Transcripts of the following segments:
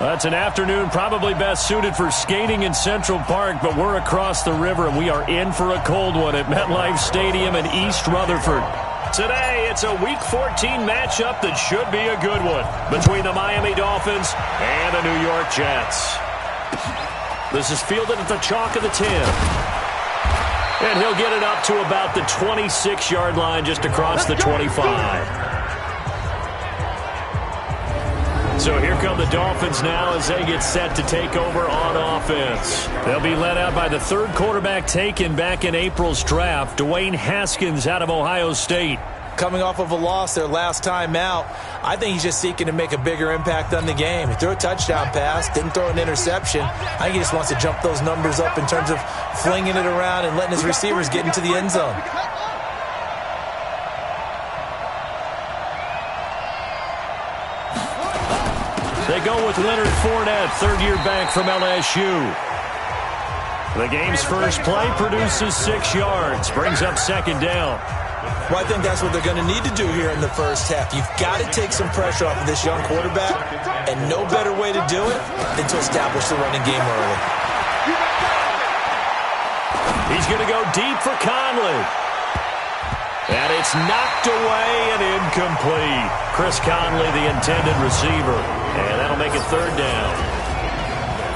That's an afternoon probably best suited for skating in Central Park, but we're across the river, and we are in for a cold one at MetLife Stadium in East Rutherford. Today, it's a Week 14 matchup that should be a good one between the Miami Dolphins and the New York Jets. This is fielded at the chalk of the 10. And he'll get it up to about the 26-yard line just across the 25. So here come the Dolphins now as they get set to take over on offense. They'll be led out by the third quarterback taken back in April's draft, Dwayne Haskins out of Ohio State. Coming off of a loss their last time out, I think he's just seeking to make a bigger impact on the game. He threw a touchdown pass, didn't throw an interception. I think he just wants to jump those numbers up in terms of flinging it around and letting his receivers get into the end zone. They go with Leonard Fournette, third-year back from LSU. The game's first play produces 6 yards, brings up second down. Well, I think that's what they're going to need to do here in the first half. You've got to take some pressure off of this young quarterback, and no better way to do it than to establish the running game early. He's going to go deep for Conley. And it's knocked away and incomplete. Chris Conley, the intended receiver. And that'll make it third down.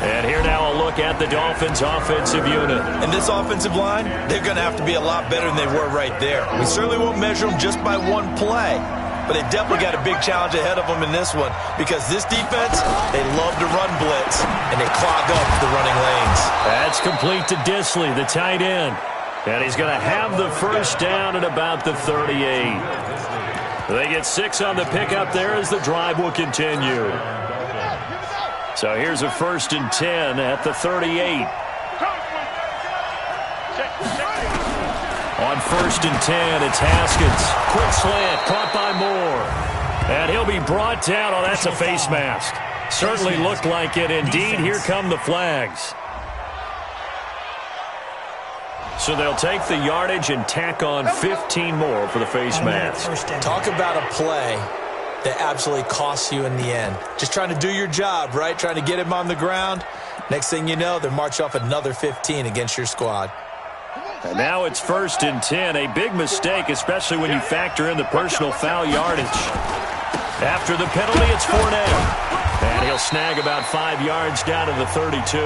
And here now a look at the Dolphins' offensive unit. And this offensive line, they're going to have to be a lot better than they were right there. We certainly won't measure them just by one play. But they definitely got a big challenge ahead of them in this one. Because this defense, they love to run blitz. And they clog up the running lanes. That's complete to Disley, the tight end. And he's going to have the first down at about the 38. They get 6 on the pickup there as the drive will continue. So here's a 1st and 10 at the 38. On 1st and 10, it's Haskins. Quick slant, caught by Moore. And he'll be brought down. Oh, that's a face mask. Certainly looked like it. Indeed, here come the flags. So they'll take the yardage and tack on 15 more for the face mask. Talk about a play that absolutely costs you in the end. Just trying to do your job, right? Trying to get him on the ground. Next thing you know, they march off another 15 against your squad. And now it's 1st and 10. A big mistake, especially when you factor in the personal foul yardage. After the penalty, it's Fournette. And he'll snag about 5 yards down to the 32.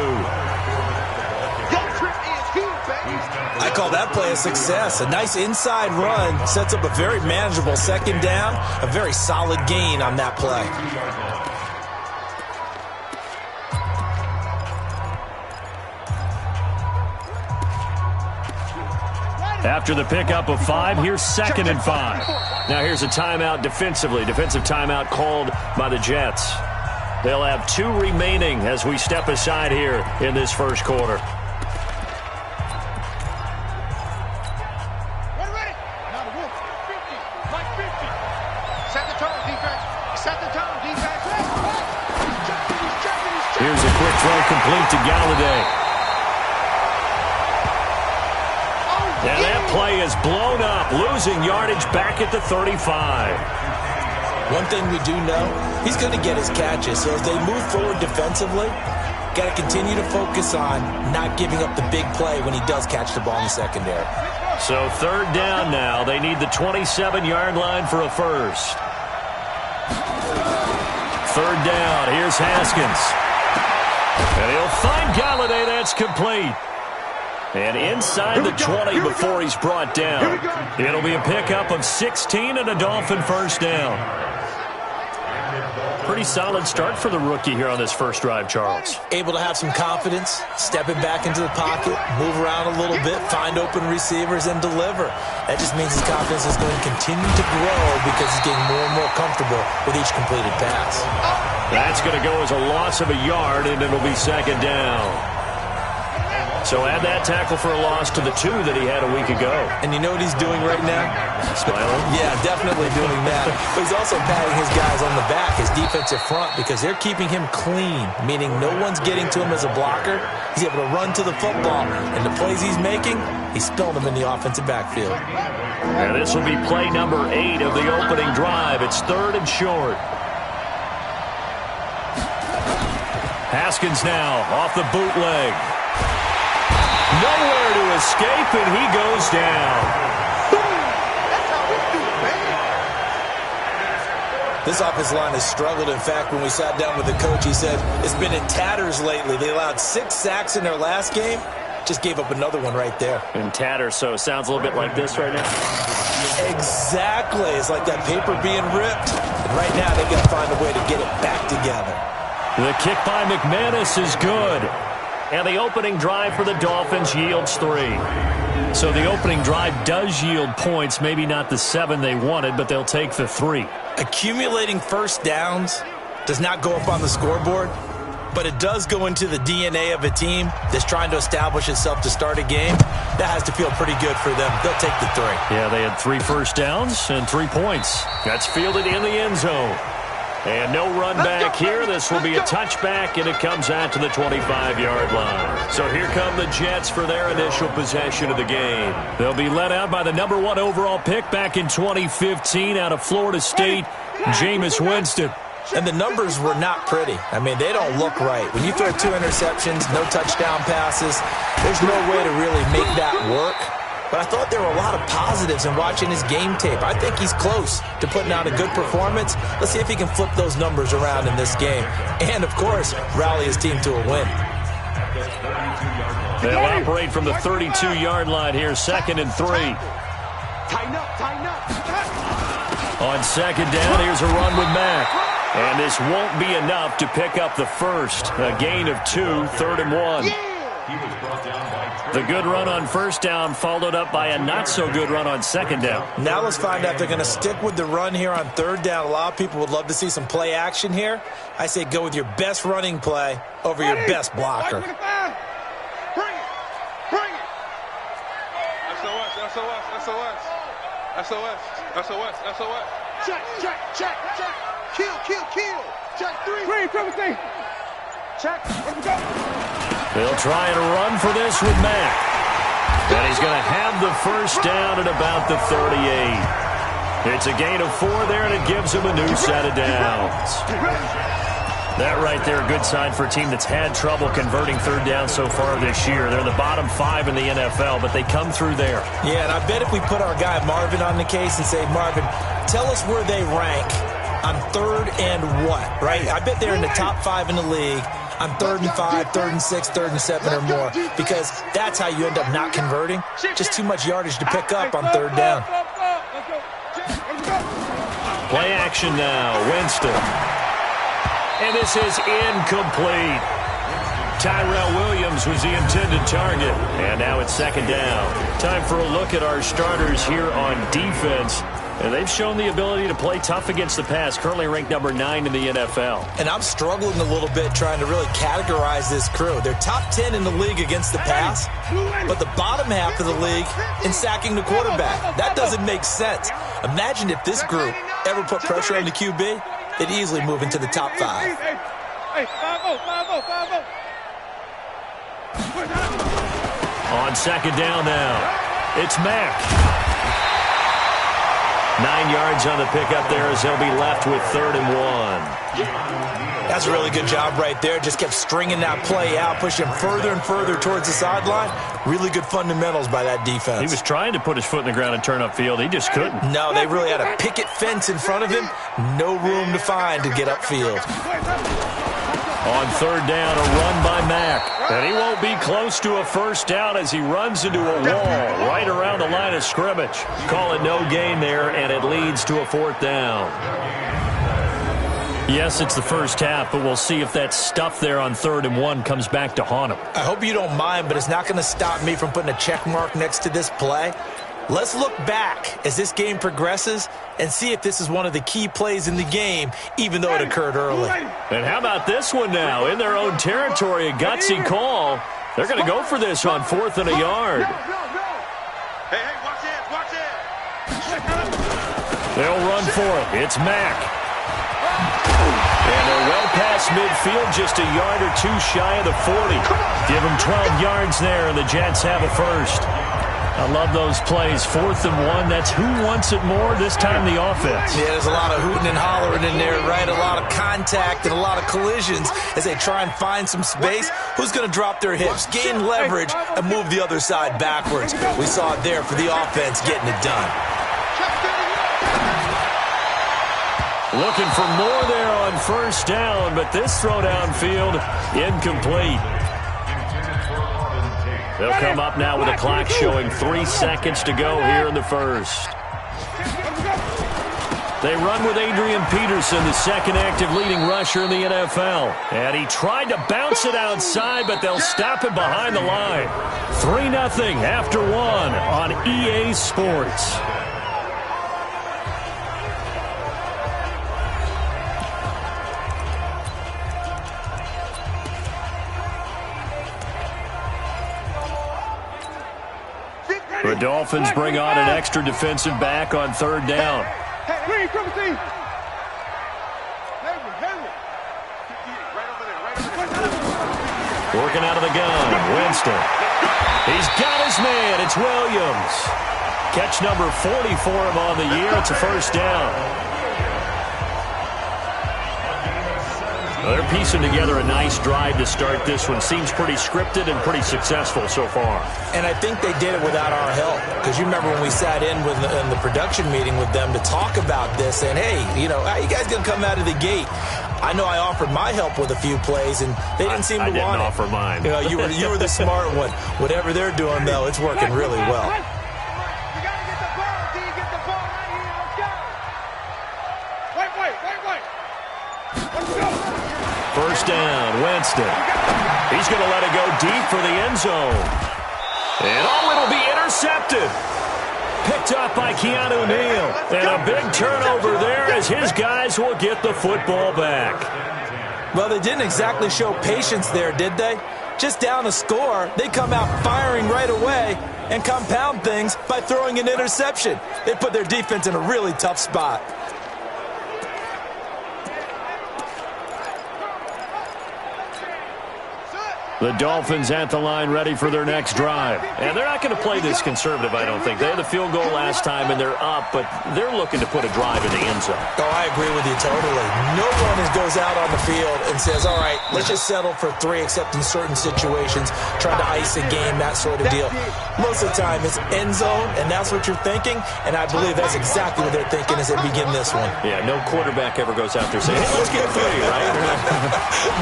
I call that play a success. A nice inside run sets up a very manageable second down. A very solid gain on that play. After the pickup of 5, here's 2nd and 5. Now here's a timeout defensively. Defensive timeout called by the Jets. They'll have 2 remaining as we step aside here in this first quarter. Here's a quick throw complete to Galladay. And that play is blown up, losing yardage back at the 35. One thing we do know, he's going to get his catches. So as they move forward defensively, got to continue to focus on not giving up the big play when he does catch the ball in the secondary. So 3rd down now. They need the 27-yard line for a first. 3rd down. Here's Haskins. And he'll find Galladay. That's complete. And inside the 20 before he's brought down. It'll be a pickup of 16 and a Dolphin first down. Pretty solid start for the rookie here on this first drive, Charles. Able to have some confidence, stepping back into the pocket, move around a little bit, find open receivers, and deliver. That just means his confidence is going to continue to grow because he's getting more and more comfortable with each completed pass. That's going to go as a loss of a yard, and it'll be 2nd down. So add that tackle for a loss to the 2 that he had a week ago. And you know what he's doing right now? Smiling? Yeah, definitely doing that. But he's also patting his guys on the back, his defensive front, because they're keeping him clean, meaning no one's getting to him as a blocker. He's able to run to the football, and the plays he's making, he's spilling them in the offensive backfield. And this will be play number 8 of the opening drive. It's 3rd and short. Haskins now off the bootleg. Nowhere to escape, and he goes down. This offensive line has struggled. In fact, when we sat down with the coach, he said it's been in tatters lately. They allowed 6 sacks in their last game. Just gave up another one right there. In tatters, so it sounds a little bit like this right now. Exactly. It's like that paper being ripped. And right now, they've got to find a way to get it back together. The kick by McManus is good. And the opening drive for the Dolphins yields 3. So the opening drive does yield points, maybe not the 7 they wanted, but they'll take the 3. Accumulating first downs does not go up on the scoreboard, but it does go into the DNA of a team that's trying to establish itself to start a game. That has to feel pretty good for them. They'll take the 3. Yeah, they had 3 first downs and 3 points. That's fielded in the end zone. And no run back here. This will be a touchback, and it comes out to the 25-yard line. So here come the Jets for their initial possession of the game. They'll be led out by the number 1 overall pick back in 2015 out of Florida State, Jameis Winston. And the numbers were not pretty. I mean, they don't look right. When you throw 2 interceptions, no touchdown passes, there's no way to really make that work. But I thought there were a lot of positives in watching his game tape. I think he's close to putting out a good performance. Let's see if he can flip those numbers around in this game. And, of course, rally his team to a win. They'll operate from the 32-yard line here, 2nd and 3. Tighten up. On 2nd down, here's a run with Mack. And this won't be enough to pick up the first. A gain of 2, 3rd and 1. The good run on 1st down followed up by a not-so-good run on 2nd down. Now let's find out if they're going to stick with the run here on 3rd down. A lot of people would love to see some play action here. I say go with your best running play over your best blocker. Bring it. SOS. Check. Kill. Check 3. Check. Let's go. They'll try and run for this with Mack. And he's going to have the first down at about the 38. It's a gain of 4 there, and it gives him a new set of downs. That right there, a good sign for a team that's had trouble converting 3rd down so far this year. They're in the bottom 5 in the NFL, but they come through there. Yeah, and I bet if we put our guy Marvin on the case and say, Marvin, tell us where they rank on 3rd and what, right? I bet they're in the top 5 in the league on 3rd and 5, 3rd and 6, 3rd and 7 or more, because that's how you end up not converting. Just too much yardage to pick up on 3rd down. Play action now, Winston. And this is incomplete. Tyrell Williams was the intended target. And now it's 2nd down. Time for a look at our starters here on defense. And they've shown the ability to play tough against the pass, currently ranked number 9 in the NFL. And I'm struggling a little bit trying to really categorize this crew. They're top 10 in the league against the pass, but the bottom half of the league in sacking the quarterback. That doesn't make sense. Imagine if this group ever put pressure on the QB, they'd easily move into the top 5. On 2nd down now, it's Mack. 9 yards on the pickup there as they'll be left with 3rd and 1. That's a really good job right there. Just kept stringing that play out, pushing him further and further towards the sideline. Really good fundamentals by that defense. He was trying to put his foot in the ground and turn upfield. He just couldn't. No, they really had a picket fence in front of him. No room to find to get upfield. On 3rd down, a run by Mack. And he won't be close to a first down as he runs into a wall right around the line of scrimmage. Call it no gain there, and it leads to a 4th down. Yes, it's the first half, but we'll see if that stuff there on 3rd and 1 comes back to haunt him. I hope you don't mind, but it's not going to stop me from putting a check mark next to this play. Let's look back as this game progresses and see if this is one of the key plays in the game, even though it occurred early. And how about this one now? In their own territory, a gutsy call. They're going to go for this on 4th and a yard. Hey, watch it. They'll run for it. It's Mack. And they're well past midfield, just a yard or 2 shy of the 40. Give them 12 yards there, and the Jets have a first. I love those plays. 4th and 1. That's who wants it more, this time the offense. Yeah, there's a lot of hooting and hollering in there, right? A lot of contact and a lot of collisions as they try and find some space. Who's going to drop their hips, gain leverage, and move the other side backwards? We saw it there for the offense getting it done. Looking for more there on 1st down, but this throw downfield incomplete. They'll come up now with a clock showing 3 seconds to go here in the 1st. They run with Adrian Peterson, the second active leading rusher in the NFL. And he tried to bounce it outside, but they'll stop it behind the line. 3-0 after 1 on EA Sports. The Dolphins bring on an extra defensive back on 3rd down. Working out of the gun, Winston. He's got his man. It's Williams. Catch number 40 for him on the year. It's a 1st down. They're piecing together a nice drive to start this one. Seems pretty scripted and pretty successful so far. And I think they did it without our help. Because you remember when we sat in the production meeting with them to talk about this, and hey, you know, how you guys going to come out of the gate? I know I offered my help with a few plays, and they didn't seem to want it. I didn't offer mine. You know, you were the smart one. Whatever they're doing, though, it's working really well. First down, Winston. He's going to let it go deep for the end zone. And it'll be intercepted. Picked up by Keanu Neal. And a big turnover there as his guys will get the football back. Well, they didn't exactly show patience there, did they? Just down a score, they come out firing right away and compound things by throwing an interception. They put their defense in a really tough spot. The Dolphins at the line ready for their next drive. And they're not going to play this conservative, I don't think. They had the field goal last time, and they're up, but they're looking to put a drive in the end zone. Oh, I agree with you totally. No one goes out on the field and says, all right, let's just settle for 3, except in certain situations, trying to ice a game, that sort of deal. Most of the time, it's end zone, and that's what you're thinking, and I believe that's exactly what they're thinking as they begin this one. Yeah, no quarterback ever goes out there saying, hey, let's get 3, right?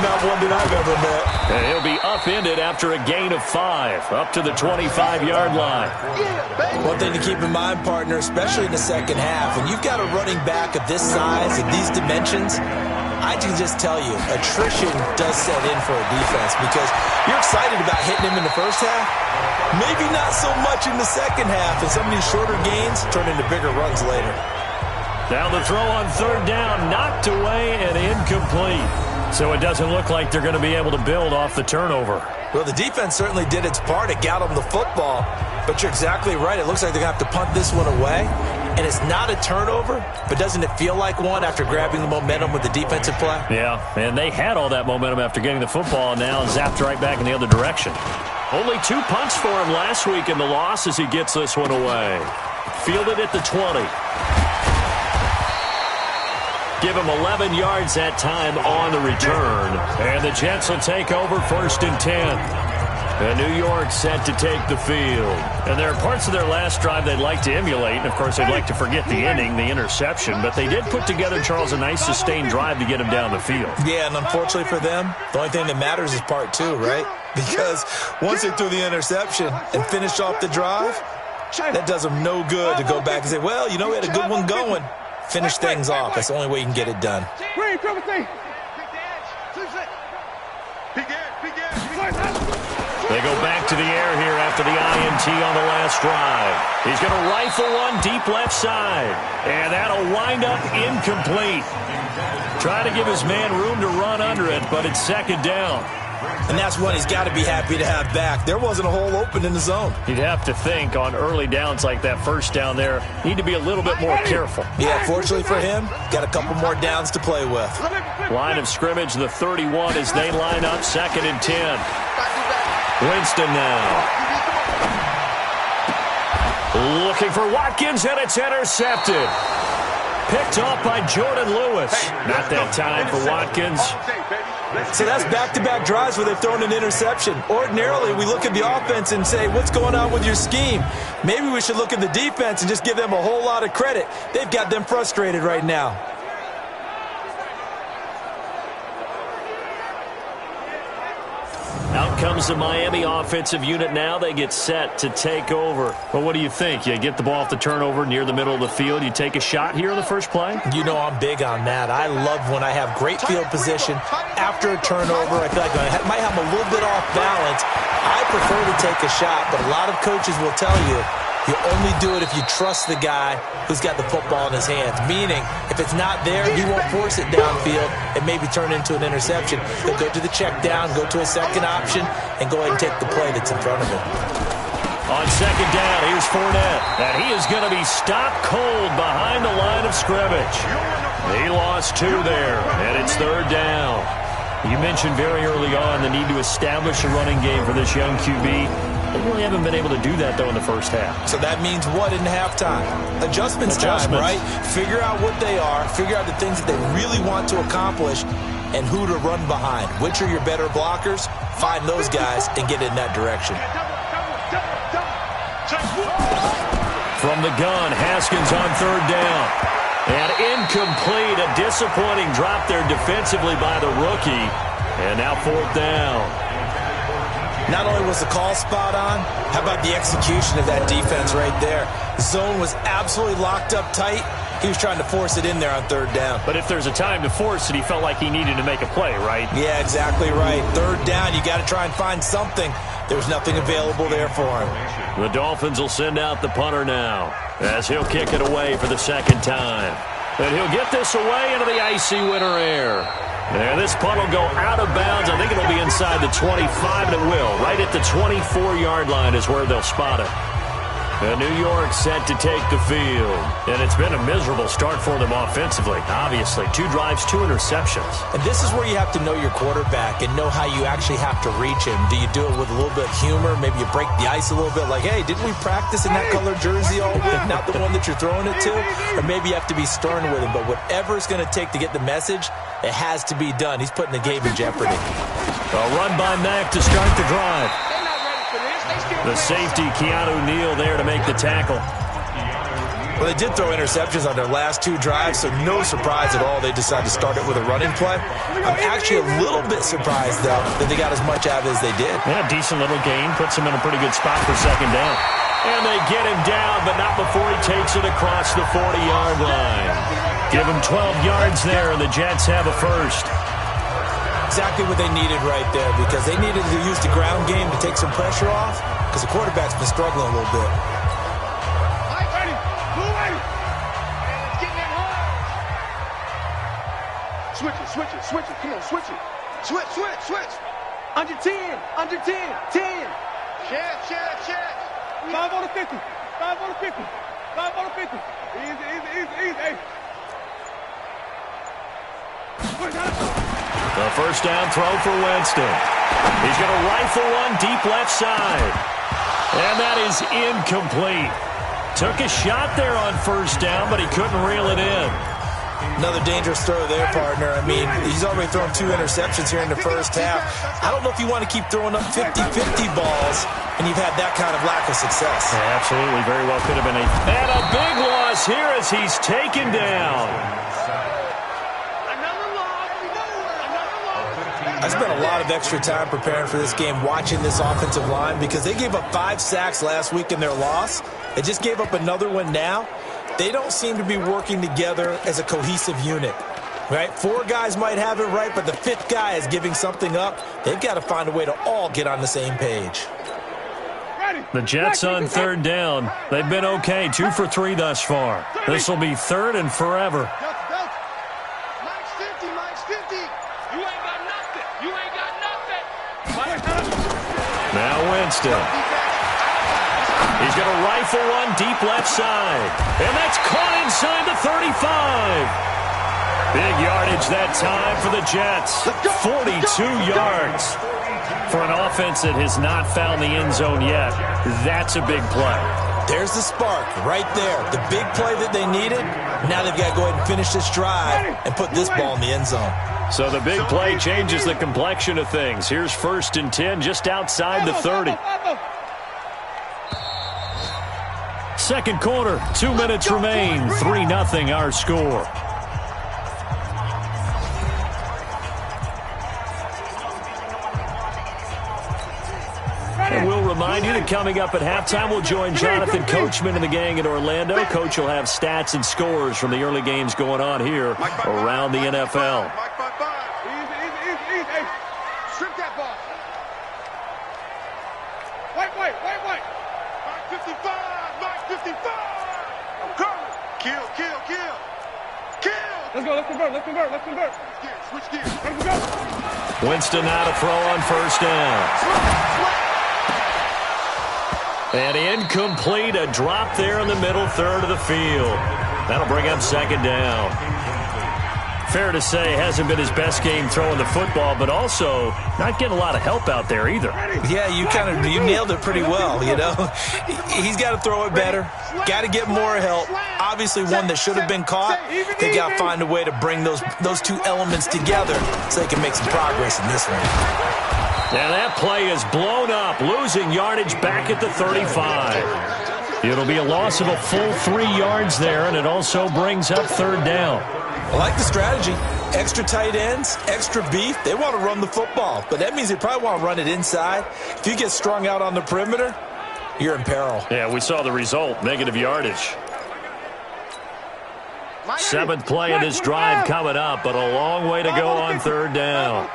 Not one that I've ever met. And he'll be upended after a gain of 5, up to the 25-yard line. One thing to keep in mind, partner, especially in the second half, when you've got a running back of this size and these dimensions, I can just tell you, attrition does set in for a defense because you're excited about hitting him in the first half, maybe not so much in the second half, and some of these shorter gains turn into bigger runs later. Now the throw on 3rd down, knocked away and incomplete. So it doesn't look like they're going to be able to build off the turnover. Well, the defense certainly did its part. It got them the football. But you're exactly right. It looks like they're going to have to punt this one away. And it's not a turnover, but doesn't it feel like one after grabbing the momentum with the defensive play? Yeah, and they had all that momentum after getting the football, and now zapped right back in the other direction. Only 2 punts for him last week in the loss as he gets this one away. Fielded at the 20. Give him 11 yards that time on the return. And the Jets will take over 1st and 10. And New York set to take the field. And there are parts of their last drive they'd like to emulate. And, of course, they'd like to forget the inning, the interception. But they did put together, Charles, a nice sustained drive to get him down the field. Yeah, and unfortunately for them, the only thing that matters is part 2, right? Because once they threw the interception and finished off the drive, that does them no good to go back and say, well, you know, we had a good one going. Finish things off. That's the only way you can get it done. They go back to the air here after the INT on the last drive. He's going to rifle one deep left side. And that'll wind up incomplete. Try to give his man room to run under it, but it's 2nd down. And that's one he's got to be happy to have back. There wasn't a hole open in the zone. You'd have to think on early downs like that first down there, need to be a little bit more careful. Yeah, fortunately for him, got a couple more downs to play with. Line of scrimmage, the 31 as they line up 2nd and 10. Winston now. Looking for Watkins, and it's intercepted. Picked off by Jordan Lewis. Not that time for Watkins. So that's back-to-back drives where they've thrown an interception. Ordinarily, we look at the offense and say, what's going on with your scheme? Maybe we should look at the defense and just give them a whole lot of credit. They've got them frustrated right now. Out comes the Miami offensive unit now. They get set to take over. But what do you think? You get the ball off the turnover near the middle of the field. You take a shot here in the first play? You know I'm big on that. I love when I have great field position after a turnover. I feel like I might have a little bit off balance. I prefer to take a shot, but a lot of coaches will tell you, you only do it if you trust the guy who's got the football in his hands. Meaning, if it's not there, he won't force it downfield and maybe turn it into an interception. He'll go to the check down, go to a second option, and go ahead and take the play that's in front of him. On second down, here's Fournette. And he is going to be stopped cold behind the line of scrimmage. He lost 2 there, and it's third down. You mentioned very early on the need to establish a running game for this young QB. They really haven't been able to do that, though, in the first half. So that means what in halftime? Adjustments time, right? Figure out what they are, figure out the things that they really want to accomplish, and who to run behind. Which are your better blockers? Find those guys and get in that direction. From the gun, Haskins on third down. And incomplete, a disappointing drop there defensively by the rookie. And now fourth down. Not only was the call spot on, how about the execution of that defense right there? Zone was absolutely locked up tight. He was trying to force it in there on third down. But if there's a time to force it, he felt like he needed to make a play, right? Yeah, exactly right. Third down, you got to try and find something. There's nothing available there for him. The Dolphins will send out the punter now as he'll kick it away for the second time. And he'll get this away into the icy winter air. And this punt will go out of bounds. I think it'll be inside the 25, and it will. Right at the 24-yard line is where they'll spot it. And New York set to take the field. And it's been a miserable start for them offensively. Obviously, 2 drives, 2 interceptions. And this is where you have to know your quarterback and know how you actually have to reach him. Do you do it with a little bit of humor? Maybe you break the ice a little bit like, hey, didn't we practice in that colored jersey all week? Not the one that you're throwing it to? Or maybe you have to be stern with him. But whatever it's going to take to get the message, it has to be done. He's putting the game in jeopardy. A run by Mack to start the drive. The safety, Keanu Neal, there to make the tackle. Well, they did throw interceptions on their last 2 drives, so no surprise at all they decided to start it with a running play. I'm actually a little bit surprised, though, that they got as much out of it as they did. Yeah, decent little gain. Puts him in a pretty good spot for second down. And they get him down, but not before he takes it across the 40-yard line. Give him 12 yards there, and the Jets have a first. Exactly what they needed right there, because they needed to use the ground game to take some pressure off, because the quarterback's been struggling a little bit. Switch it. Come on, switch it. Switch. Under 10. 10. Check. 5 on the 50. 5 on the 50. Easy. Hey. The first down throw for Winston. He's going to rifle one deep left side. And that is incomplete. Took a shot there on first down, but he couldn't reel it in. Another dangerous throw there, partner. I mean, he's already thrown 2 interceptions here in the first half. I don't know if you want to keep throwing up 50-50 balls, and you've had that kind of lack of success. Yeah, absolutely. Very well could have been And a big loss here as he's taken down. I spent a lot of extra time preparing for this game, watching this offensive line, because they gave up 5 sacks last week in their loss. They just gave up another one now. They don't seem to be working together as a cohesive unit, right? 4 guys might have it right, but the 5th guy is giving something up. They've got to find a way to all get on the same page. The Jets on third down. They've been okay, 2 for 3 thus far. This will be third and forever. Mike's 50. You ain't got nothing. Now Winston. He's going to rifle one deep left side. And that's caught inside the 35. Big yardage that time for the Jets. 42 yards. For an offense that has not found the end zone yet, that's a big play. There's the spark right there. The big play that they needed. Now they've got to go ahead and finish this drive and put this ball in the end zone. So the big play changes the complexion of things. Here's 1st and 10 just outside the 30. Second quarter, 2 minutes remain. 3-0 our score. And we'll remind you that coming up at halftime, we'll join Jonathan Coachman and the gang in Orlando. Coach will have stats and scores from the early games going on here around the NFL. Easy. Strip that ball. Wait. Mike 55. I'm coming. Kill. Let's convert. Switch gears. Let's go. Winston now to throw on 1st down. And incomplete, a drop there in the middle third of the field. That'll bring up 2nd down. Fair to say, hasn't been his best game throwing the football, but also not getting a lot of help out there either. Yeah, you nailed it pretty well, you know. He's got to throw it better. Got to get more help. Obviously, one that should have been caught. They got to find a way to bring those two elements together so they can make some progress in this one. Now that play is blown up, losing yardage back at the 35. It'll be a loss of a full 3 yards there, and it also brings up 3rd down. I like the strategy. Extra tight ends, extra beef. They want to run the football, but that means they probably want to run it inside. If you get strung out on the perimeter, you're in peril. Yeah, we saw the result, negative yardage. 7th play of this drive coming up, but a long way to go on 3rd down.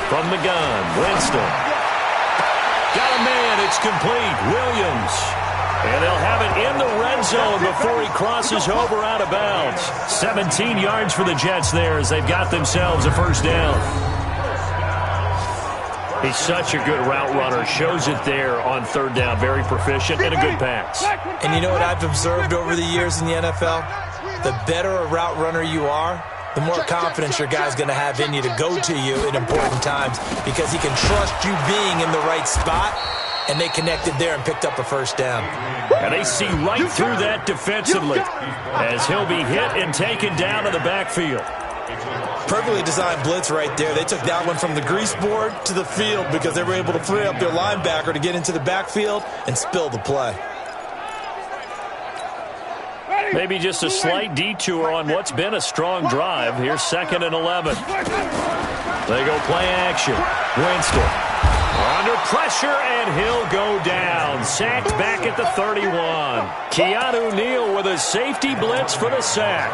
From the gun, Winston. Got a man, it's complete. Williams. And they'll have it in the red zone before he crosses over out of bounds. 17 yards for the Jets there as they've got themselves a 1st down. He's such a good route runner. Shows it there on 3rd down. Very proficient and a good pass. And you know what I've observed over the years in the NFL? The better a route runner you are, the more confidence your guy's going to have in you to go to you in important times because he can trust you being in the right spot, and they connected there and picked up a 1st down. And they see right through that defensively as he'll be hit and taken down to the backfield. Perfectly designed blitz right there. They took that one from the grease board to the field because they were able to free up their linebacker to get into the backfield and spill the play. Maybe just a slight detour on what's been a strong drive. Here's 2nd and 11. They go play action. Winston under pressure, and he'll go down. Sacked back at the 31. Keanu Neal with a safety blitz for the sack.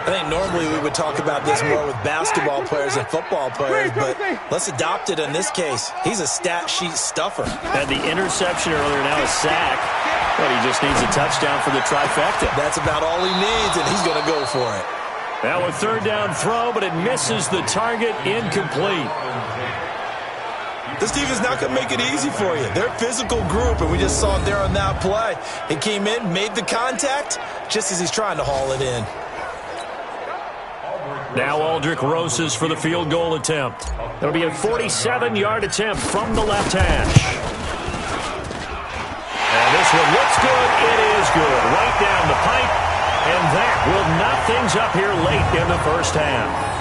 I think normally we would talk about this more with basketball players and football players, but let's adopt it in this case. He's a stat sheet stuffer. Had the interception earlier, now a sack. But he just needs a touchdown for the trifecta. That's about all he needs, and he's going to go for it. Now a 3rd down throw, but it misses the target, incomplete. This team is not going to make it easy for you. They're a physical group, and we just saw it there on that play. He came in, made the contact, just as he's trying to haul it in. Now Aldrich Rosas for the field goal attempt. It'll be a 47-yard attempt from the left hash. And this one looks good. It is good. Right down the pipe. And that will knock things up here late in the 1st half.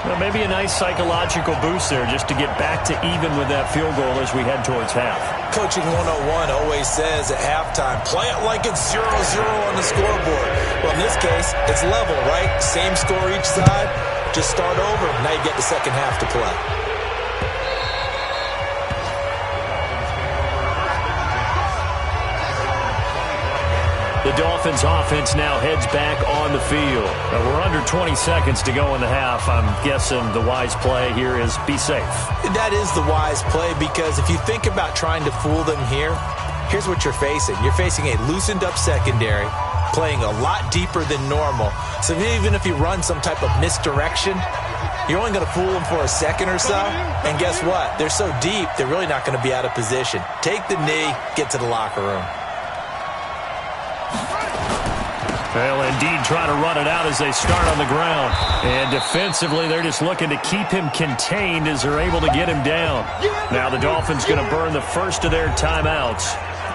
Well, maybe a nice psychological boost there just to get back to even with that field goal as we head towards half. Coaching 101 always says at halftime, play it like it's 0-0 on the scoreboard. Well, in this case, it's level, right? Same score each side. Just start over. Now you get the 2nd half to play. The Dolphins offense now heads back on the field. Now we're under 20 seconds to go in the half. I'm guessing the wise play here is be safe. That is the wise play because if you think about trying to fool them here, here's what you're facing. You're facing a loosened up secondary, playing a lot deeper than normal. So even if you run some type of misdirection, you're only going to fool them for a second or so. And guess what? They're so deep, they're really not going to be out of position. Take the knee, get to the locker room. Well, indeed, trying to run it out as they start on the ground. And defensively, they're just looking to keep him contained as they're able to get him down. Now the Dolphins going to burn the first of their timeouts.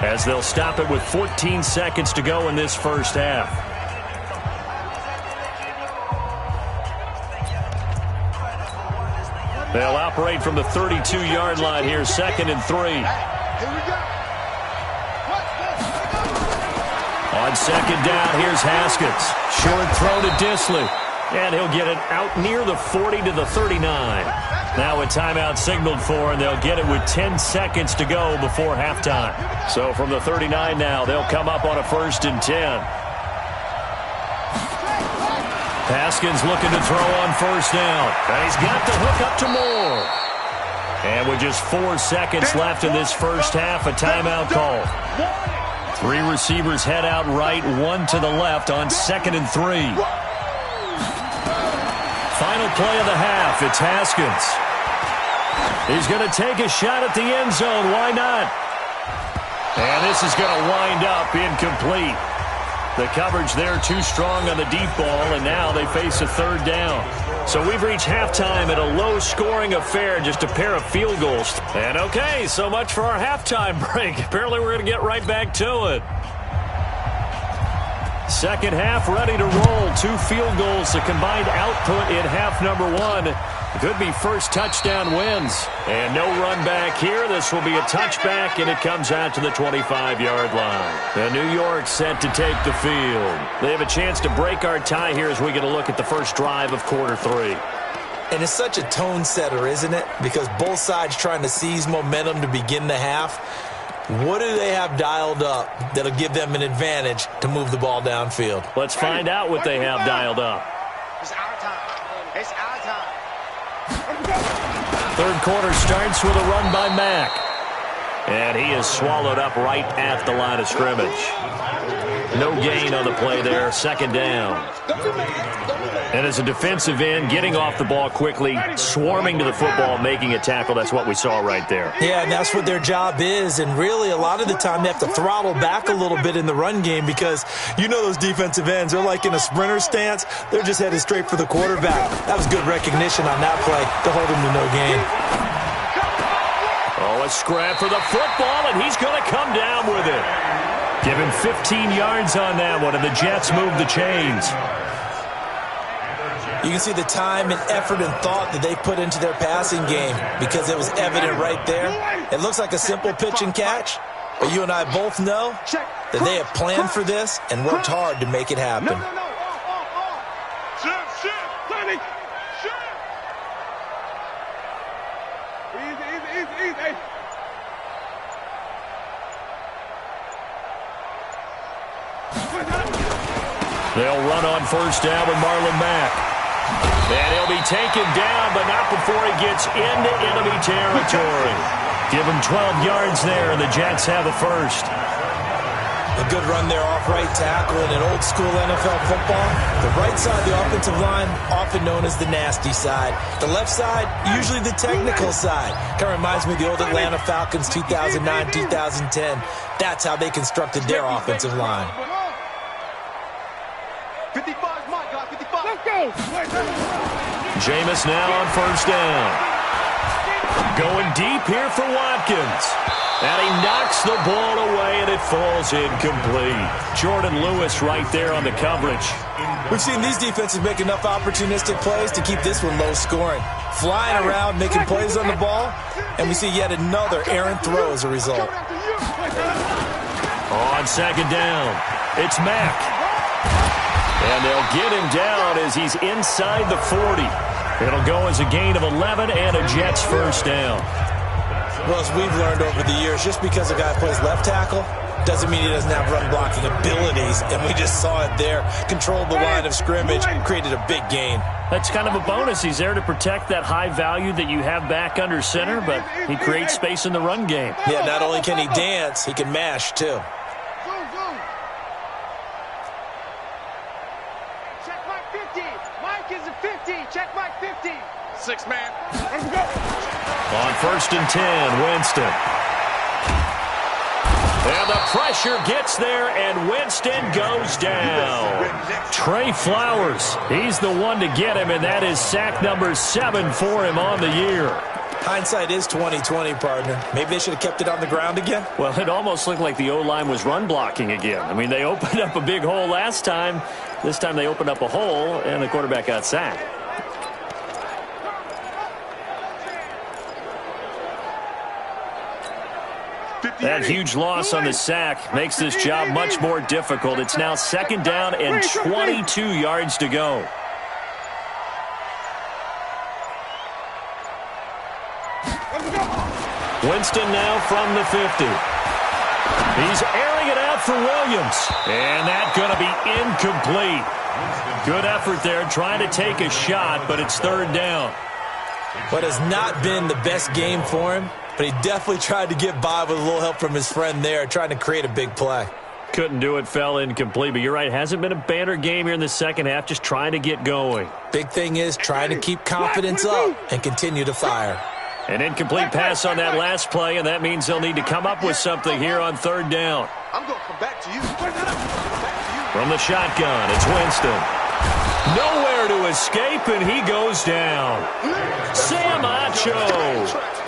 as they'll stop it with 14 seconds to go in this first half. They'll operate from the 32-yard line here, 2nd and 3. On 2nd down, here's Haskins. Short throw to Disley. And he'll get it out near the 40 to the 39. Now a timeout signaled for, and they'll get it with 10 seconds to go before halftime. So from the 39 now, they'll come up on a 1st and 10. Haskins looking to throw on 1st down. And he's got the hook up to Moore. And with just 4 seconds left in this first half, a timeout call. 3 receivers head out right, 1 to the left on 2nd and 3. Final play of the half, it's Haskins. He's going to take a shot at the end zone. Why not? And this is going to wind up incomplete. The coverage there too strong on the deep ball, and now they face a 3rd down. So we've reached halftime at a low-scoring affair, just a pair of field goals. And okay, so much for our halftime break. Apparently we're going to get right back to it. Second half ready to roll. 2 field goals, the combined output in half number 1. Could be first touchdown wins. And no run back here. This will be a touchback, and it comes out to the 25-yard line. The New York set to take the field. They have a chance to break our tie here as we get a look at the first drive of quarter 3. And it's such a tone setter, isn't it? Because both sides trying to seize momentum to begin the half. What do they have dialed up that'll give them an advantage to move the ball downfield? Let's find out what they have dialed up. It's our time. It's our time. Third quarter starts with a run by Mack. And he is swallowed up right at the line of scrimmage. No gain on the play there, 2nd down. And as a defensive end, getting off the ball quickly, swarming to the football, making a tackle, that's what we saw right there. Yeah, and that's what their job is. And really, a lot of the time, they have to throttle back a little bit in the run game because you know those defensive ends, they're like in a sprinter stance. They're just headed straight for the quarterback. That was good recognition on that play to hold him to no gain. Oh, a scrap for the football, and he's going to come down with it. Give him 15 yards on that one, and the Jets move the chains. You can see the time and effort and thought that they put into their passing game because it was evident right there. It looks like a simple pitch and catch, but you and I both know that they have planned for this and worked hard to make it happen. They'll run on 1st down with Marlon Mack. And he'll be taken down, but not before he gets into enemy territory. Give him 12 yards there, and the Jets have a 1st. A good run there off right tackle in an old-school NFL football. The right side of the offensive line, often known as the nasty side. The left side, usually the technical side. Kind of reminds me of the old Atlanta Falcons 2009-2010. That's how they constructed their offensive line. 55, Mike, 55. Let's go. Jameis now on 1st down. Going deep here for Watkins. And he knocks the ball away, and it falls incomplete. Jordan Lewis right there on the coverage. We've seen these defenses make enough opportunistic plays to keep this one low scoring. Flying around, making plays on the ball, and we see yet another errant throw as a result. On 2nd down, it's Mack. And they'll get him down as he's inside the 40. It'll go as a gain of 11 and a Jets 1st down. Well, as we've learned over the years, just because a guy plays left tackle doesn't mean he doesn't have run blocking abilities. And we just saw it there. Controlled the line of scrimmage, created a big gain. That's kind of a bonus. He's there to protect that high value that you have back under center, but he creates space in the run game. Yeah, not only can he dance, he can mash, too. Check Mike 50. Mike is a 50. Check Mike 50. 6 man. Let's go. On 1st and 10, Winston. And the pressure gets there, and Winston goes down. Trey Flowers, he's the one to get him, and that is sack number 7 for him on the year. Hindsight is 20/20, partner. Maybe they should have kept it on the ground again. Well, it almost looked like the O-line was run blocking again. I mean, they opened up a big hole last time. This time they opened up a hole, and the quarterback got sacked. That huge loss on the sack makes this job much more difficult. It's now 2nd down and 22 yards to go. Winston now from the 50. He's airing it out for Williams. And that's going to be incomplete. Good effort there trying to take a shot, but it's 3rd down. What has not been the best game for him, but he definitely tried to get by with a little help from his friend there, trying to create a big play. Couldn't do it, fell incomplete. But you're right, hasn't been a banner game here in the second half, just trying to get going. Big thing is trying to keep confidence up and continue to fire. An incomplete pass on that last play, and that means they'll need to come up with something here on 3rd down. I'm going to come back to you. From the shotgun, it's Winston. Nowhere to escape, and he goes down. Sam Acho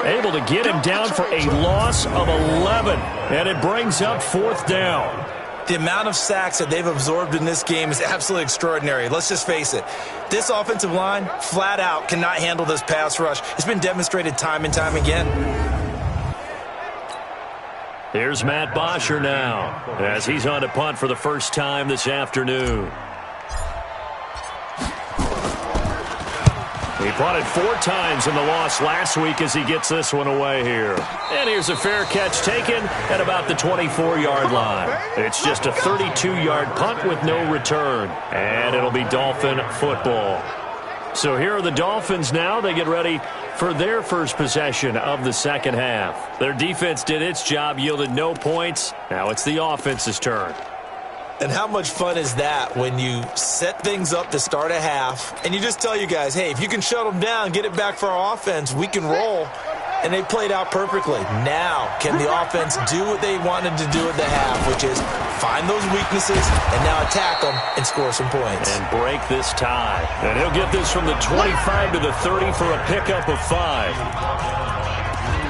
able to get him down for a loss of 11, and it brings up 4th down. The amount of sacks that they've absorbed in this game is absolutely extraordinary. Let's just face it. This offensive line, flat out, cannot handle this pass rush. It's been demonstrated time and time again. Here's Matt Bosher now, as he's on to punt for the first time this afternoon. He punted 4 times in the loss last week as he gets this one away here. And here's a fair catch taken at about the 24-yard line. It's just a 32-yard punt with no return. And it'll be Dolphin football. So here are the Dolphins now. They get ready for their first possession of the second half. Their defense did its job, yielded no points. Now it's the offense's turn. And how much fun is that when you set things up to start a half and you just tell you guys, hey, if you can shut them down, get it back for our offense, we can roll. And they played out perfectly. Now, can the offense do what they wanted to do at the half, which is find those weaknesses and now attack them and score some points. And break this tie. And he'll get this from the 25 to the 30 for a pickup of 5.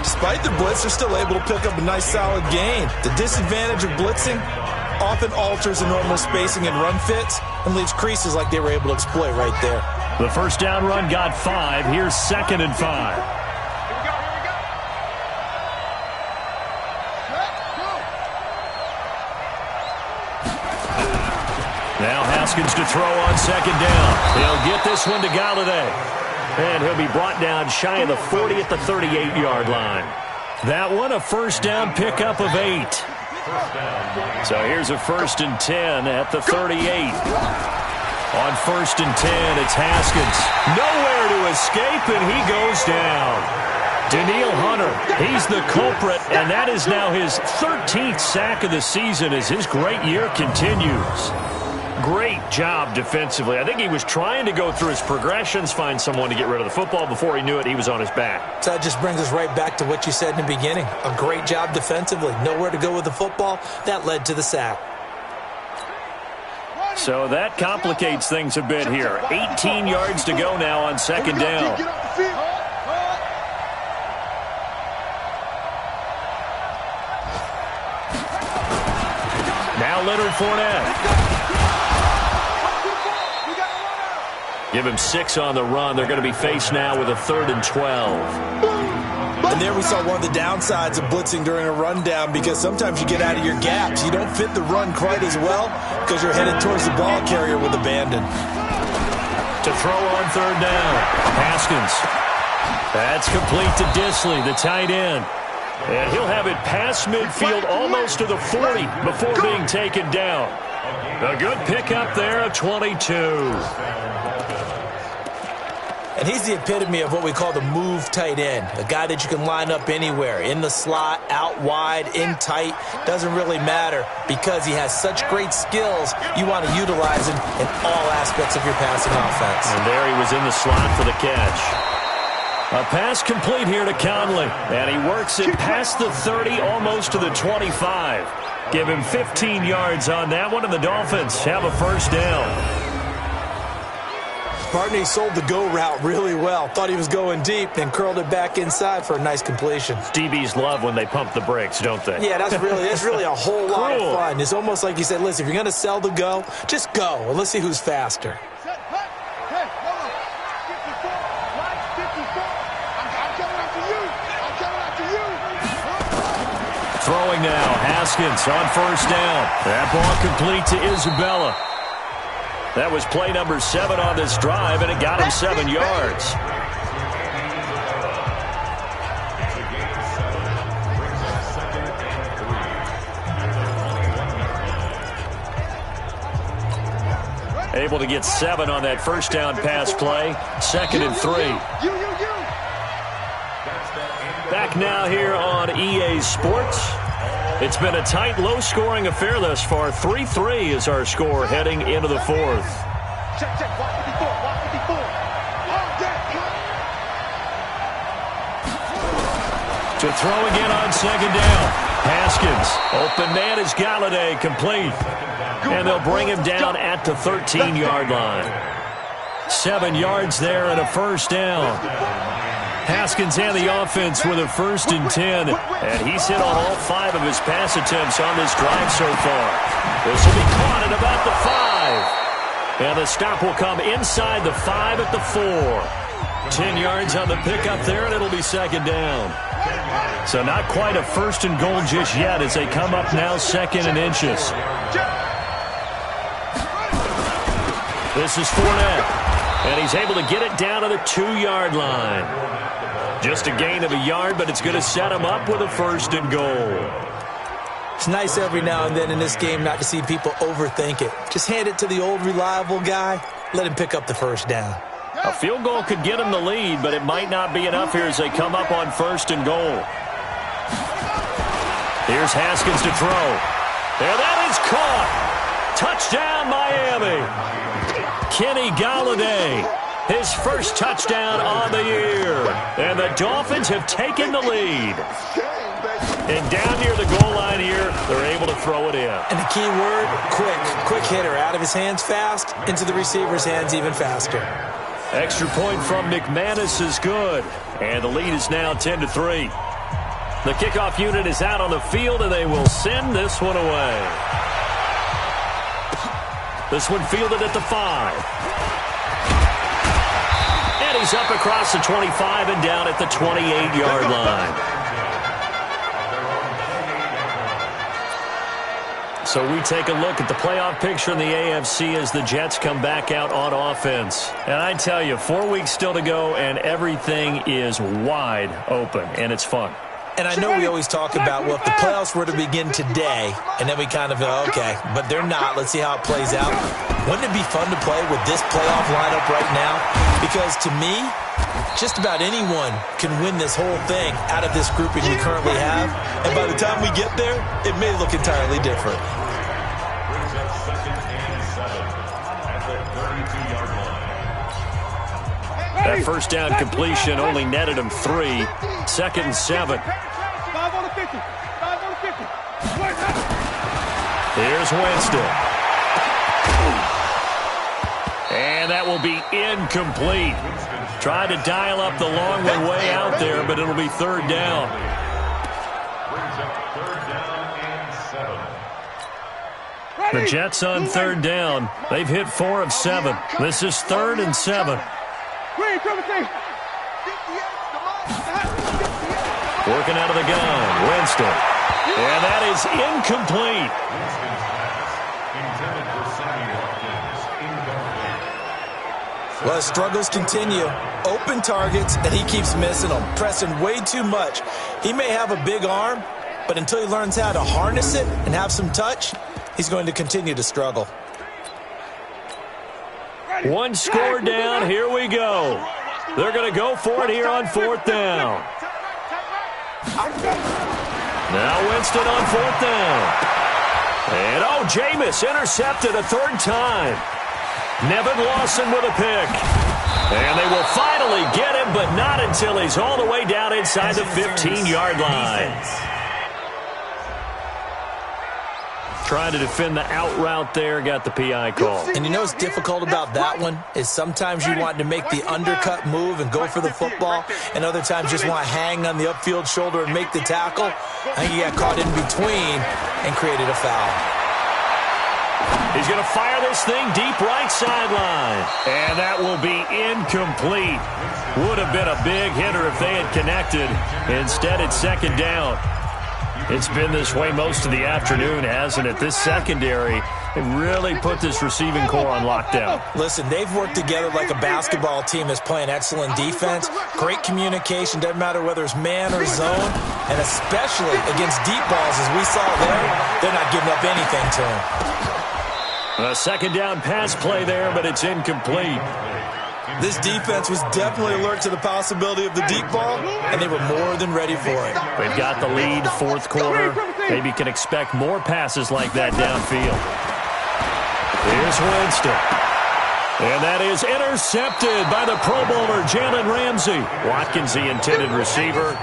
Despite the blitz, they're still able to pick up a nice solid gain. The disadvantage of blitzing often alters the normal spacing and run fits and leaves creases like they were able to exploit right there. The first down run got 5. Here's 2nd and 5. Now Haskins to throw on 2nd down. He'll get this one to Galladay. And he'll be brought down shy of the 40 at the 38-yard line. That one a first down pickup of 8. So here's a 1st and 10 at the 38. On 1st and 10, it's Haskins. Nowhere to escape, and he goes down. Daniil Hunter, he's the culprit, and that is now his 13th sack of the season as his great year continues. Great job defensively. I think he was trying to go through his progressions, find someone to get rid of the football. Before he knew it, he was on his back. So that just brings us right back to what you said in the beginning. A great job defensively. Nowhere to go with the football. That led to the sack. So that complicates things a bit here. 18 yards to go now on 2nd down. Now Leonard Fournette. Give him 6 on the run. They're going to be faced now with a 3rd and 12. And there we saw one of the downsides of blitzing during a rundown, because sometimes you get out of your gaps. You don't fit the run quite as well because you're headed towards the ball carrier with abandon. To throw on 3rd down. Haskins. That's complete to Disley, the tight end. And he'll have it past midfield almost to the 40 before being taken down. A good pickup there of 22. And he's the epitome of what we call the move tight end. A guy that you can line up anywhere, in the slot, out wide, in tight. Doesn't really matter because he has such great skills. You want to utilize him in all aspects of your passing offense. And there he was in the slot for the catch. A pass complete here to Conley. And he works it past the 30, almost to the 25. Give him 15 yards on that one, and the Dolphins have a first down. Partner, he sold the go route really well. Thought he was going deep, then curled it back inside for a nice completion. DBs love when they pump the brakes, don't they? Yeah, that's really a whole lot of fun. It's almost like you said, listen, if you're going to sell the go, just go, and let's see who's faster. Throwing now, Haskins on first down. That ball complete to Isabella. That was play number 7 on this drive, and it got him 7 yards. Able to get 7 on that first down pass play. 2nd and 3. Back now here on EA Sports. It's been a tight, low-scoring affair thus far. 3-3 is our score heading into the 4th. To throw again on 2nd down. Haskins. Open man is Galladay, complete. And they'll bring him down at the 13-yard line. 7 yards there and a first down. Haskins and the offense with a 1st and 10. And he's hit on all 5 of his pass attempts on this drive so far. This will be caught at about the 5. And the stop will come inside the 5 at the 4. 10 yards on the pickup there, and it'll be 2nd down. So not quite a 1st and goal just yet as they come up now 2nd and inches. This is Fournette. And he's able to get it down to the 2-yard line. Just a gain of a yard, but it's going to set him up with a 1st and goal. It's nice every now and then in this game not to see people overthink it. Just hand it to the old reliable guy. Let him pick up the 1st down. A field goal could get him the lead, but it might not be enough here as they come up on 1st and goal. Here's Haskins to throw. And that is caught. Touchdown, Miami. Kenny Galladay, his first touchdown on the year. And the Dolphins have taken the lead. And down near the goal line here, they're able to throw it in. And the key word, quick. Quick hitter. Out of his hands fast, into the receiver's hands even faster. Extra point from McManus is good. And the lead is now 10-3. The kickoff unit is out on the field, and they will send this one away. This one fielded at the 5. And he's up across the 25 and down at the 28-yard line. So we take a look at the playoff picture in the AFC as the Jets come back out on offense. And I tell you, 4 weeks still to go, and everything is wide open, and it's fun. And I know we always talk about, well, if the playoffs were to begin today, and then we kind of go, okay, but they're not. Let's see how it plays out. Wouldn't it be fun to play with this playoff lineup right now? Because to me, just about anyone can win this whole thing out of this grouping we currently have. And by the time we get there, it may look entirely different. That first down completion only netted him 3. 2nd and 7. 5 on the 50. 5 on the 50. Here's Winston. And that will be incomplete. Tried to dial up the long one way out there, but it'll be 3rd down. The Jets on 3rd down. They've hit 4 of 7. This is 3rd and 7. Working out of the gun, Winston. And that is incomplete. Well, his struggles continue. Open targets, and he keeps missing them, pressing way too much. He may have a big arm, but until he learns how to harness it and have some touch, he's going to continue to struggle. One score down. Here we go. They're going to go for it here on 4th down. Now Winston on 4th down. And, Jameis intercepted a 3rd time. Nevin Lawson with a pick. And they will finally get him, but not until he's all the way down inside the 15-yard line. Trying to defend the out route there, got the PI call. And you know what's difficult about that one is sometimes you want to make the undercut move and go for the football, and other times just want to hang on the upfield shoulder and make the tackle. I think he got caught in between and created a foul. He's going to fire this thing deep right sideline. And that will be incomplete. Would have been a big hitter if they had connected. Instead, it's second down. It's been this way most of the afternoon, hasn't it? This secondary really put this receiving core on lockdown. Listen, they've worked together like a basketball team that's playing excellent defense. Great communication, doesn't matter whether it's man or zone. And especially against deep balls, as we saw there, they're not giving up anything to them. A second down pass play there, but it's incomplete. This defense was definitely alert to the possibility of the deep ball, and they were more than ready for it. They've got the lead, fourth quarter. Maybe can expect more passes like that downfield. Here's Winston. And that is intercepted by the Pro Bowler, Jalen Ramsey. Watkins, the intended receiver.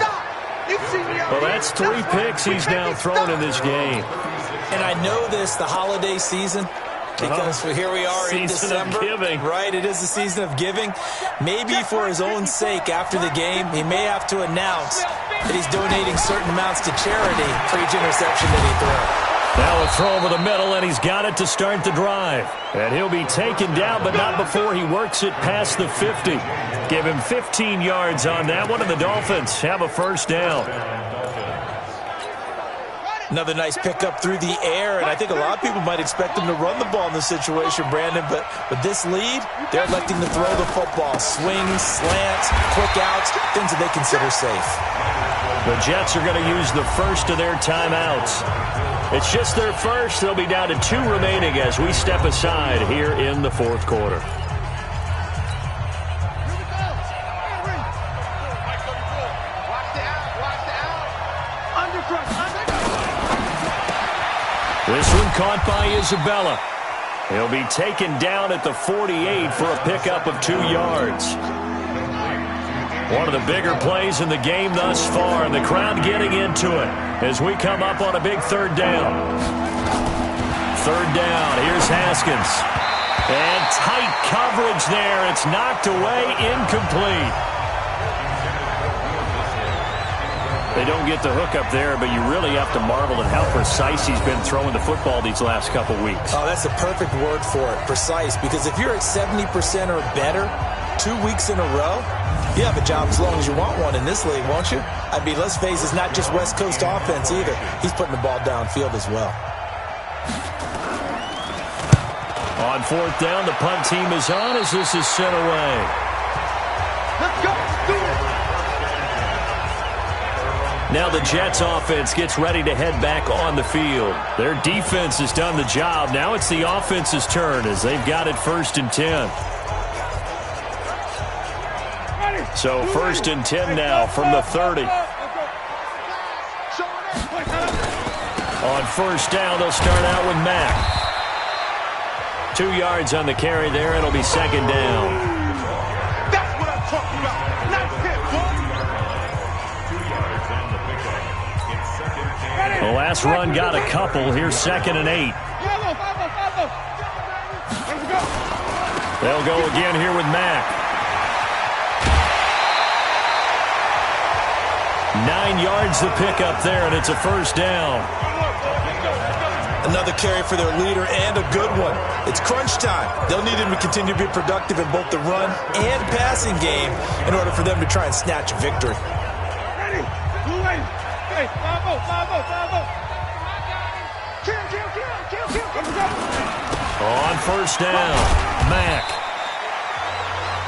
Well, that's 3 picks he's now thrown in this game. And I know this, the holiday season, because here we are in December, right? It is the season of giving. Maybe for his own sake, after the game, he may have to announce that he's donating certain amounts to charity for each interception that he throws. Now a throw over the middle, and he's got it to start the drive. And he'll be taken down, but not before he works it past the 50. Give him 15 yards on that one, and the Dolphins have a first down. Another nice pickup through the air, and I think a lot of people might expect them to run the ball in this situation, Brandon, but with this lead, they're electing to throw the football. Swings, slants, quick outs, things that they consider safe. The Jets are going to use the first of their timeouts. It's just their first. They'll be down to 2 remaining as we step aside here in the fourth quarter. This one caught by Isabella. He'll be taken down at the 48 for a pickup of 2 yards. One of the bigger plays in the game thus far, and the crowd getting into it as we come up on a big third down. Third down, here's Haskins. And tight coverage there. It's knocked away, incomplete. They don't get the hook up there, but you really have to marvel at how precise he's been throwing the football these last couple weeks. Oh, that's the perfect word for it, precise, because if you're at 70% or better 2 weeks in a row, you have a job as long as you want one in this league, won't you? I mean, let's face it, it's not just West Coast offense either. He's putting the ball downfield as well. On fourth down, the punt team is on as this is sent away. Let's go. Do it. Now the Jets offense gets ready to head back on the field. Their defense has done the job. Now it's the offense's turn as they've got it 1st and 10. So 1st and 10 now from the 30. On 1st down, they'll start out with Mack. 2 yards on the carry there. It'll be 2nd down. That's what I'm talking about. Nice hit, boy. The last run got a couple. Here's 2nd and 8. They'll go again here with Mack. 9 yards the pickup there, and it's a 1st down. Another carry for their leader and a good one. It's crunch time. They'll need him to continue to be productive in both the run and passing game in order for them to try and snatch a victory. On 1st down, Mack.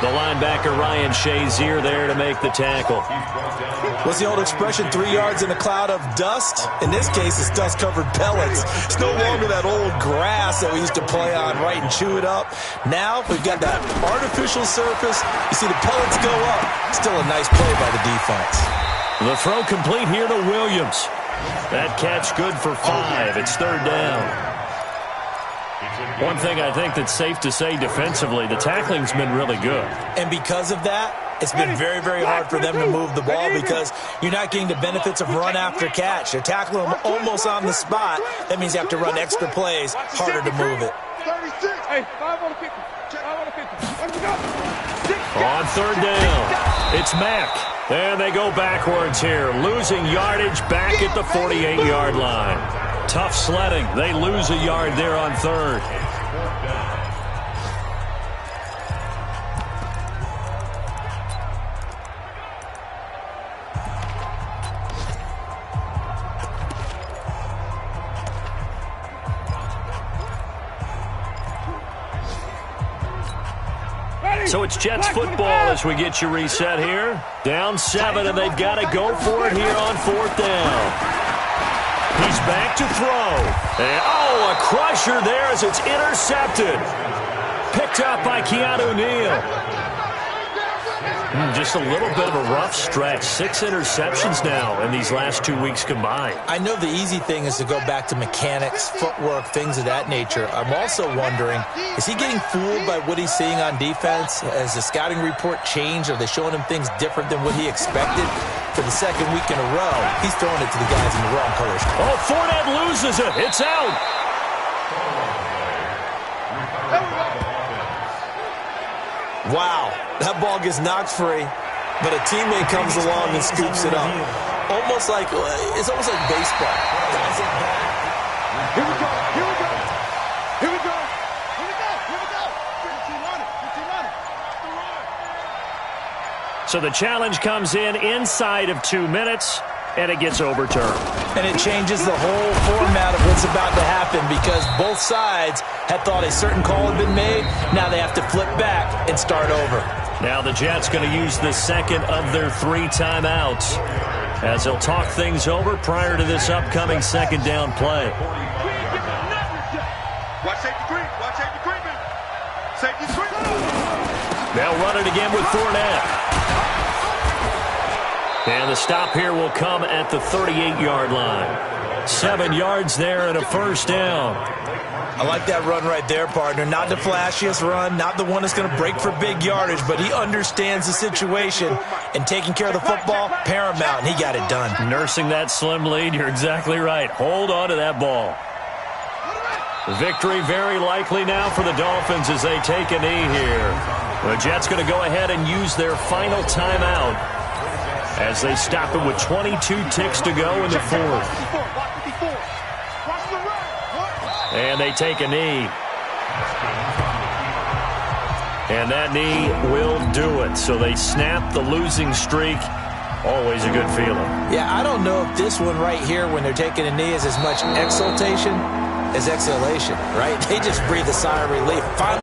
The linebacker, Ryan Shazier, there to make the tackle. What's the old expression, 3 yards in a cloud of dust? In this case, it's dust-covered pellets. It's no longer that old grass that we used to play on, right, and chew it up. Now we've got that artificial surface. You see the pellets go up. Still a nice play by the defense. The throw complete here to Williams. That catch good for 5. It's 3rd down. One thing I think that's safe to say defensively, the tackling's been really good. And because of that, It's been very, very hard for them to move the ball because you're not getting the benefits of run after catch. You're tackling them almost on the spot. That means you have to run extra plays, harder to move it. On third down, it's Mack. And they go backwards here, losing yardage back at the 48-yard line. Tough sledding. They lose a yard there on third. So it's Jets football as we get you reset here. Down 7, and they've got to go for it here on fourth down. He's back to throw. And, a crusher there as it's intercepted. Picked up by Keanu Neal. Just a little bit of a rough stretch. 6 interceptions now in these last 2 weeks combined. I know the easy thing is to go back to mechanics, footwork, things of that nature. I'm also wondering, is he getting fooled by what he's seeing on defense? Has the scouting report changed? Are they showing him things different than what he expected? For the second week in a row, he's throwing it to the guys in the wrong colors. Oh, Fournette loses it. It's out. Wow, that ball gets knocked free, but a teammate comes along and scoops it up. It's almost like baseball. Here we go, here we go, here we go, here we go, here we go. 15 on it. So the challenge comes in inside of 2 minutes, and it gets overturned. And it changes the whole format of what's about to happen because both sides had thought a certain call had been made. Now they have to flip back and start over. Now the Jets going to use the second of their 3 timeouts as they'll talk things over prior to this upcoming second down play. Watch safety creep. Watch safety creeping. Safety creeping. They'll run it again with Fournette. And the stop here will come at the 38-yard line. 7 yards there and a first down. I like that run right there, partner. Not the flashiest run, not the one that's going to break for big yardage, but he understands the situation, and taking care of the football, paramount, and he got it done. Nursing that slim lead, you're exactly right. Hold on to that ball. Victory very likely now for the Dolphins as they take a knee here. The Jets going to go ahead and use their final timeout as they stop it with 22 ticks to go in the fourth. And they take a knee. And that knee will do it. So they snap the losing streak. Always a good feeling. Yeah, I don't know if this one right here when they're taking a knee is as much exultation as exhalation, right? They just breathe a sigh of relief. Finally